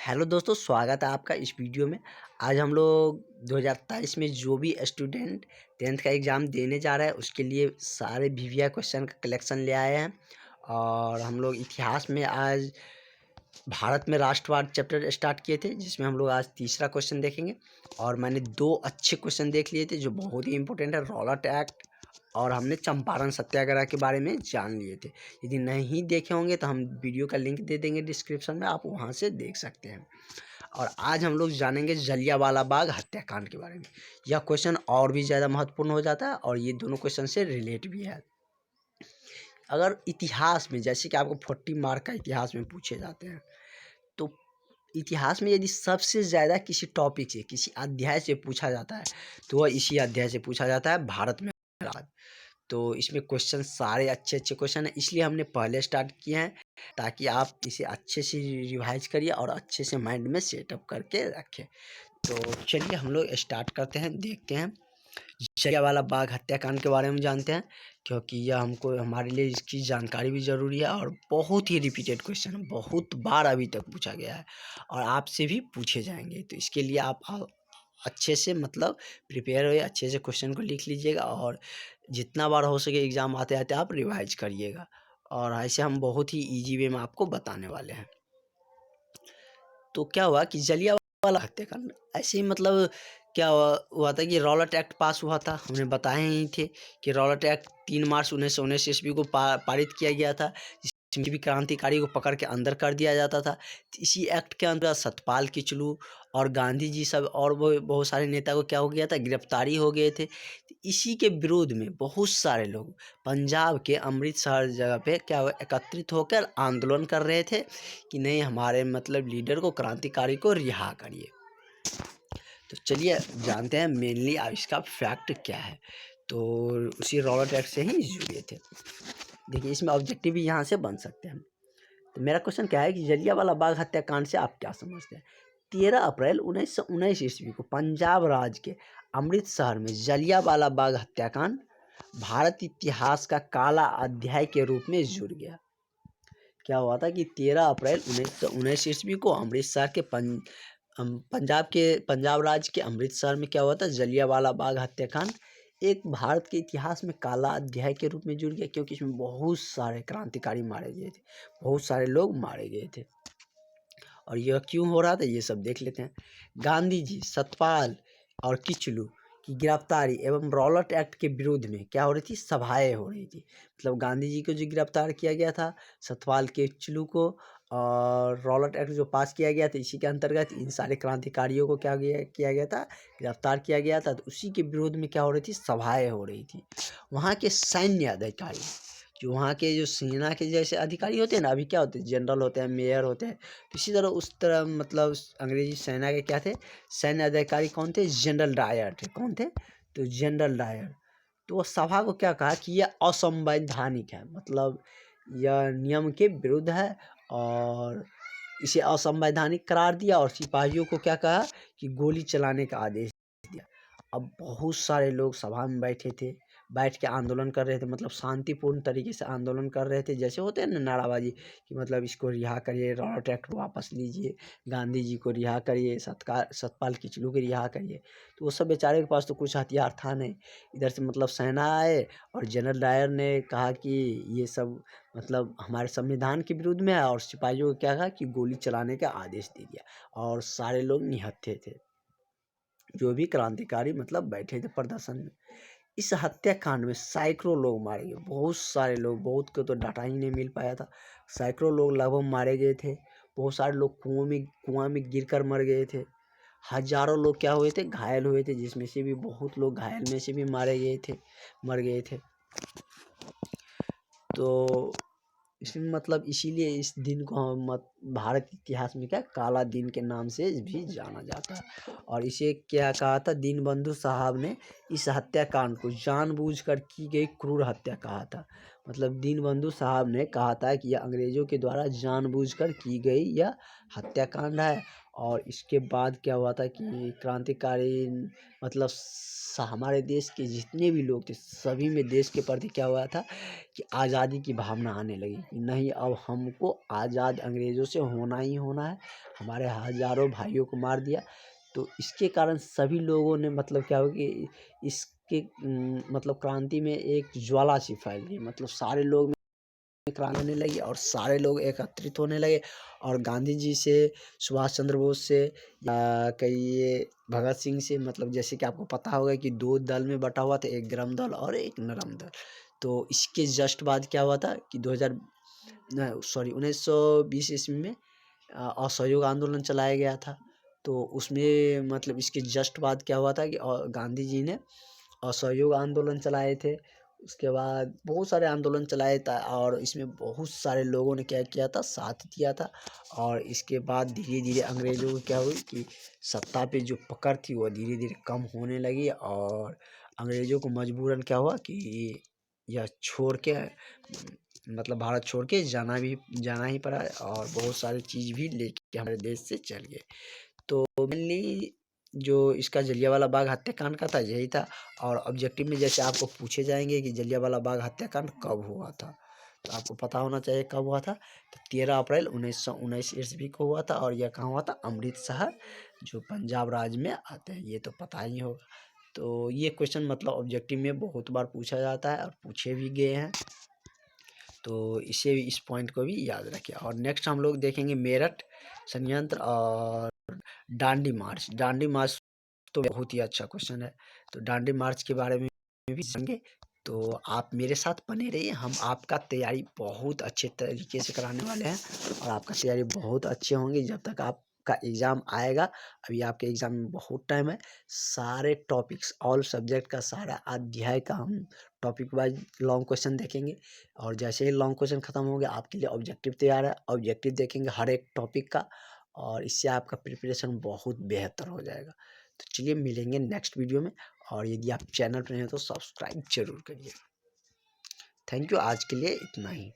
Hello दोस्तों, स्वागत है आपका इस वीडियो में। आज हम लोग 2023 में जो भी स्टूडेंट 10th का एग्ज़ाम देने जा रहा है उसके लिए सारे वीवीआई क्वेश्चन का कलेक्शन ले आए हैं। और हम लोग इतिहास में आज भारत में राष्ट्रवाद चैप्टर स्टार्ट किए थे, जिसमें हम लोग आज तीसरा क्वेश्चन देखेंगे। और मैंने 2 अच्छे क्वेश्चन देख लिए थे जो बहुत ही इंपॉर्टेंट है, रॉलेट एक्ट और हमने चंपारण सत्याग्रह के बारे में जान लिए थे। यदि नहीं देखे होंगे तो हम वीडियो का लिंक दे देंगे डिस्क्रिप्शन में, आप वहाँ से देख सकते हैं। और आज हम लोग जानेंगे जलियांवाला बाग हत्याकांड के बारे में। यह क्वेश्चन और भी ज़्यादा महत्वपूर्ण हो जाता है और ये दोनों क्वेश्चन से रिलेट भी है। अगर इतिहास में, जैसे कि आपको 40 मार्क का इतिहास में पूछे जाते हैं, तो इतिहास में यदि सबसे ज़्यादा किसी टॉपिक से, किसी अध्याय से पूछा जाता है तो वह इसी अध्याय से पूछा जाता है, भारत में राज। तो इसमें क्वेश्चन सारे अच्छे अच्छे क्वेश्चन हैं, इसलिए हमने पहले स्टार्ट किए हैं ताकि आप इसे अच्छे से रिवाइज करिए और अच्छे से माइंड में सेटअप करके रखें। तो चलिए हम लोग स्टार्ट करते हैं, देखते हैं। जलियांवाला बाग हत्याकांड के बारे में जानते हैं, क्योंकि यह हमको, हमारे लिए इसकी जानकारी भी ज़रूरी है और बहुत ही रिपीटेड क्वेश्चन है, बहुत बार अभी तक पूछा गया है और आपसे भी पूछे जाएंगे। तो इसके लिए आप अच्छे से मतलब प्रिपेयर हुए, अच्छे से क्वेश्चन को लिख लीजिएगा और जितना बार हो सके एग्ज़ाम आते आते आप रिवाइज करिएगा। और ऐसे हम बहुत ही ईजी वे में आपको बताने वाले हैं। तो क्या हुआ कि जलियांवाला हत्याकांड ऐसे ही मतलब क्या हुआ था कि रॉलेट एक्ट पास हुआ था। हमने बताए ही थे कि रॉलेट एक्ट 3 मार्च 1919 ईस्वी को पारित किया गया था, जिसमें भी क्रांतिकारी को पकड़ के अंदर कर दिया जाता था। तो इसी एक्ट के अंदर सतपाल किचलू और गांधी जी सब और बहुत सारे नेता को क्या हो गया था, गिरफ्तारी हो गए थे। तो इसी के विरोध में बहुत सारे लोग पंजाब के अमृतसर जगह पे क्या हुआ, एकत्रित होकर आंदोलन कर रहे थे कि नहीं, हमारे मतलब लीडर को, क्रांतिकारी को रिहा करिए। तो चलिए जानते हैं मेनली अब इसका फैक्ट क्या है। तो उसी रॉलेट एक्ट से ही जुड़े थे। देखिए इसमें ऑब्जेक्टिव भी यहाँ से बन सकते हैं। तो मेरा क्वेश्चन क्या है कि जलियांवाला बाग हत्याकांड से आप क्या समझते हैं। 13 अप्रैल 1919 ईस्वी को पंजाब राज्य के अमृतसर में जलियांवाला बाग हत्याकांड भारत इतिहास का काला अध्याय के रूप में जुड़ गया। क्या हुआ था कि 13 अप्रैल 1919 ईस्वी को अमृतसर के पंजाब राज्य के अमृतसर में क्या हुआ था, जलियांवाला बाग हत्याकांड एक भारत के इतिहास में काला अध्याय के रूप में जुड़ गया, क्योंकि इसमें बहुत सारे क्रांतिकारी मारे गए थे, बहुत सारे लोग मारे गए थे। और यह क्यों हो रहा था ये सब देख लेते हैं। गांधी जी, सतपाल और किचलू की गिरफ्तारी एवं रॉलेट एक्ट के विरोध में क्या हो रही थी, सभाएं हो रही थी। मतलब गांधी जी को जो गिरफ्तार किया गया था, सतपाल किचलू को, और रॉलेट एक्ट जो पास किया गया था, इसी के अंतर्गत इन सारे क्रांतिकारियों को क्या किया गया था, गिरफ्तार किया गया था। तो उसी के विरोध में क्या हो रही थी, सभाएं हो रही थी। वहाँ के सैन्य अधिकारी, जो वहाँ के जो सेना के जैसे अधिकारी होते हैं ना, अभी क्या होते हैं, जनरल होते हैं, मेयर होते हैं, तो इसी तरह उस तरह मतलब अंग्रेजी सेना के क्या थे, सैन्य अधिकारी कौन थे, जनरल डायर थे। कौन थे, तो जनरल डायर। तो वो सभा को क्या कहा कि यह असंवैधानिक है, मतलब यह नियम के विरुद्ध है और इसे असंवैधानिक करार दिया और सिपाहियों को क्या कहा कि गोली चलाने का आदेश दिया। अब बहुत सारे लोग सभा में बैठे थे, बैठ के आंदोलन कर रहे थे, मतलब शांतिपूर्ण तरीके से आंदोलन कर रहे थे, जैसे होते हैं ना नाराबाजी कि मतलब इसको रिहा करिए, रॉलेट एक्ट वापस लीजिए, गांधी जी को रिहा करिए, सतपाल किचलू को रिहा करिए। तो वो सब बेचारे के पास तो कुछ हथियार था नहीं। इधर से मतलब सेना आए और जनरल डायर ने कहा कि ये सब मतलब हमारे संविधान के विरुद्ध में है, और सिपाहियों को क्या कहा कि गोली चलाने का आदेश दे दिया और सारे लोग निहत्थे थे, जो भी क्रांतिकारी मतलब बैठे थे प्रदर्शन में। इस हत्याकांड में सैकड़ों लोग मारे गए, बहुत सारे लोग, बहुत को तो डाटा ही नहीं मिल पाया था। सैकड़ों लोग लगभग मारे गए थे, बहुत सारे लोग कुआं में गिरकर मर गए थे। हजारों लोग क्या हुए थे, घायल हुए थे, जिसमें से भी बहुत लोग घायल में से भी मारे गए थे, मर गए थे। तो इसमें मतलब इसीलिए इस दिन को हम भारत इतिहास में क्या काला दिन के नाम से भी जाना जाता है। और इसे क्या कहा था, दीनबंधु साहब ने इस हत्याकांड को जानबूझकर की गई क्रूर हत्या कहा था। मतलब दीनबंधु साहब ने कहा था कि यह अंग्रेजों के द्वारा जानबूझकर की गई यह हत्याकांड है और इसके बाद क्या हुआ था कि क्रांतिकारी मतलब हमारे देश के जितने भी लोग थे सभी में देश के प्रति क्या हुआ था कि आज़ादी की भावना आने लगी कि नहीं, अब हमको आज़ाद अंग्रेज़ों से होना ही होना है। हमारे हज़ारों भाइयों को मार दिया, तो इसके कारण सभी लोगों ने मतलब क्या हो कि इसके मतलब क्रांति में एक ज्वाला सी फैल गई, मतलब सारे लोग क्रांति होने लगी और सारे लोग एकत्रित होने लगे और गांधी जी से, सुभाष चंद्र बोस से या कहिए भगत सिंह से, मतलब जैसे कि आपको पता होगा कि दो दल में बटा हुआ था, एक गरम दल और एक नरम दल। तो इसके जस्ट बाद क्या हुआ था कि 1920 ईस्वी में असहयोग आंदोलन चलाया गया था। तो उसमें मतलब इसके जस्ट बाद क्या हुआ था कि गांधी जी ने असहयोग आंदोलन चलाए थे। उसके बाद बहुत सारे आंदोलन चलाए था और इसमें बहुत सारे लोगों ने क्या किया था, साथ दिया था। और इसके बाद धीरे धीरे अंग्रेज़ों को क्या हुई कि सत्ता पे जो पकड़ थी वो धीरे धीरे कम होने लगी और अंग्रेज़ों को मजबूरन क्या हुआ कि यह छोड़ के मतलब भारत छोड़ के जाना ही पड़ा और बहुत सारी चीज़ भी लेके हमारे देश से चल गए। तो मेनली जो इसका जलियांवाला बाग हत्याकांड का था यही था। और ऑब्जेक्टिव में जैसे आपको पूछे जाएंगे कि जलियांवाला बाग हत्याकांड कब हुआ था, तो आपको पता होना चाहिए कब हुआ था। तो 13 अप्रैल 1919 ईस्वी को हुआ था और यह कहाँ हुआ था, अमृतसर जो पंजाब राज्य में आते हैं, ये तो पता ही होगा। तो ये क्वेश्चन मतलब ऑब्जेक्टिव में बहुत बार पूछा जाता है और पूछे भी गए हैं, तो इसे इस पॉइंट को भी याद रखिए। और नेक्स्ट हम लोग देखेंगे मेरठ षड्यंत्र और डांडी मार्च। डांडी मार्च तो बहुत ही अच्छा क्वेश्चन है, तो डांडी मार्च के बारे में भी जानेंगे। तो आप मेरे साथ बने रहिए, हम आपका तैयारी बहुत अच्छे तरीके से कराने वाले हैं और आपका तैयारी बहुत अच्छे होंगे जब तक आपका एग्ज़ाम आएगा। अभी आपके एग्ज़ाम में बहुत टाइम है। सारे टॉपिक्स ऑल सब्जेक्ट का सारा अध्याय का हम टॉपिक वाइज लॉन्ग क्वेश्चन देखेंगे और जैसे ही लॉन्ग क्वेश्चन खत्म हो गया आपके लिए ऑब्जेक्टिव तैयार है। ऑब्जेक्टिव देखेंगे हर एक टॉपिक का और इससे आपका प्रिपरेशन बहुत बेहतर हो जाएगा। तो चलिए मिलेंगे नेक्स्ट वीडियो में और यदि आप चैनल पर हैं तो सब्सक्राइब जरूर करिए। थैंक यू, आज के लिए इतना ही।